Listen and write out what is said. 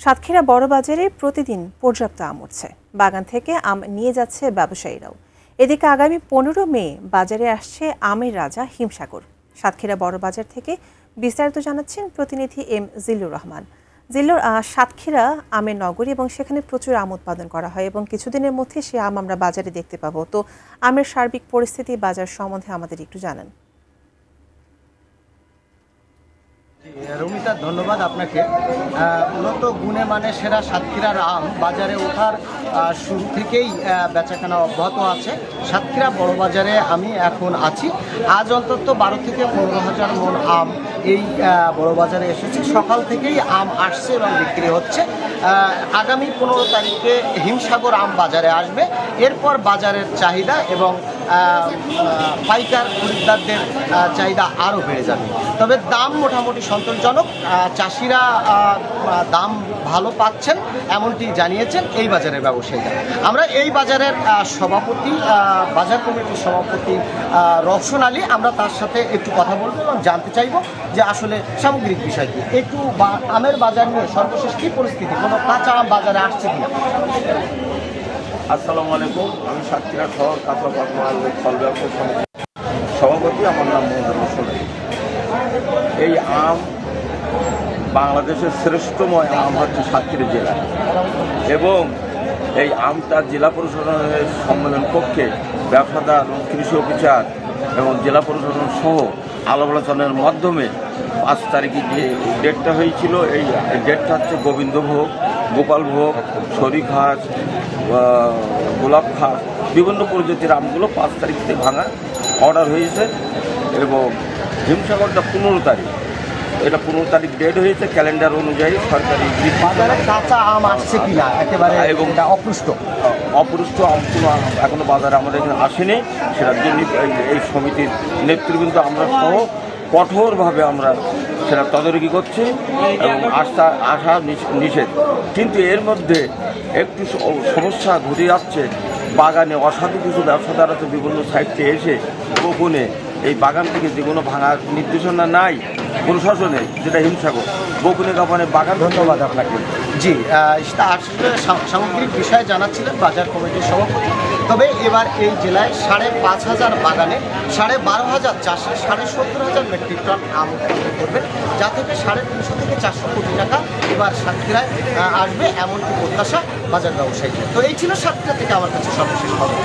সাতক্ষীরা বড় বাজারে প্রতিদিন পর্যাপ্ত আম উঠছে। বাগান থেকে আম নিয়ে যাচ্ছে ব্যবসায়ীরাও। এদিকে আগামী 15 মে বাজারে আসছে আমের রাজা হিমসাগর। সাতক্ষীরা বড় বাজার থেকে বিস্তারিত জানাচ্ছেন প্রতিনিধি এম জিল্লুর রহমান। জিল্লুর, সাতক্ষীরা আমের নগরী এবং সেখানে প্রচুর আম উৎপাদন করা হয় এবং কিছুদিনের মধ্যে সে আম আমরা বাজারে দেখতে পাবো। তো আমের সার্বিক পরিস্থিতি বাজার সম্বন্ধে আমাদের একটু জানান। রমিতা, ধন্যবাদ আপনাকে। মূলত গুণে মানে সেরা সাতক্ষীরার আম বাজারে ওঠার শুরু থেকেই বেচাকেনা অব্যাহত আছে। সাতক্ষীরা বড় বাজারে আমি এখন আছি। আজ অন্তত 12 থেকে 15,000 মণ আম এই বড় বাজারে এসেছে। সকাল থেকেই আম আসছে এবং বিক্রি হচ্ছে। আগামী 15 তারিখে হিমসাগর আম বাজারে আসবে। এরপর বাজারের চাহিদা এবং পাইকার খরিদ্দারদের চাহিদা আরও বেড়ে যাবে। তবে দাম মোটামুটি সন্তোষজনক। চাষিরা দাম ভালো পাচ্ছেন এমনটি জানিয়েছেন এই বাজারের ব্যবসায়ীরা। আমরা এই বাজারের সভাপতি, বাজার কমিটির সভাপতি রওশন আলী, আমরা তার সাথে একটু কথা বলবো এবং জানতে চাইব যে আসলে সামগ্রিক বিষয়টি একটু আমের বাজার নিয়ে সর্বশেষ কী পরিস্থিতি, কোনো কাঁচা আম বাজারে আসছে কিনা। আসসালামু আলাইকুম, আমি সাতক্ষীরা শহর কাঁচা ফল ব্যবসায়ী সমিতির সভাপতি। আমার নাম মোহাম্মদ রওশন আলী। এই আম বাংলাদেশের শ্রেষ্ঠময় আম হচ্ছে সাতক্ষীরা জেলা, এবং এই আমটা জেলা প্রশাসনের সম্মেলন কক্ষে ব্যবসাদার, কৃষি অফিসার এবং জেলা প্রশাসন সহ আলাপ আলোচনার মাধ্যমে 5 তারিখে যে ডেটটা হয়েছিল, এই ডেটটা হচ্ছে গোবিন্দভোগ, গোপালভোগ, শরীঘাস, গোলাপ ঘাস, বিভিন্ন প্রজাতির আমগুলো 5 তারিখ থেকে ভাঙা অর্ডার হয়েছে। এবং হিমসাগরটা 15 তারিখ, এটা 15 তারিখ ডেট হয়েছে ক্যালেন্ডার অনুযায়ী সরকারি। বাজারে কাঁচা আম আসছে কিনা একেবারে, এবং অপুষ্ট আম কোনো এখনো বাজারে আমাদের এখানে আসেনি। সেটার জন্য এই সমিতির নেতৃবৃন্দ আমরা সহ কঠোরভাবে আমরা সেটা তদারকি করছি এবং আসা নিষেধ। কিন্তু এর মধ্যে একটু সমস্যা ঘটে যাচ্ছে। বাগানে অসাধু কিছু ব্যবসাদার আছে বিভিন্ন সাইড থেকে এসে গোপনে এই বাগান থেকে যে কোনো ভাঙার নির্দেশনা নাই প্রশাসনে, যেটা হিমসাগর গোপনে গোপনে বাগান। ধন্যবাদ আপনাকে। জি, আসলে সামগ্রিক বিষয়ে জানাচ্ছিলেন বাজার কমিটির সভাপতি। তবে এবার এই জেলায় 5,500 বাগানে 12,500 চাষি 70,000 মেট্রিক টন আম উৎপাদন করবেন, যা থেকে 350 থেকে 400 কোটি টাকা এবার সাতক্ষীরায় আসবে এমনটি প্রত্যাশা বাজার ব্যবসায়ীদের। তো এই ছিল সাতক্ষীরা থেকে আমার কাছে সর্বশেষ খবর।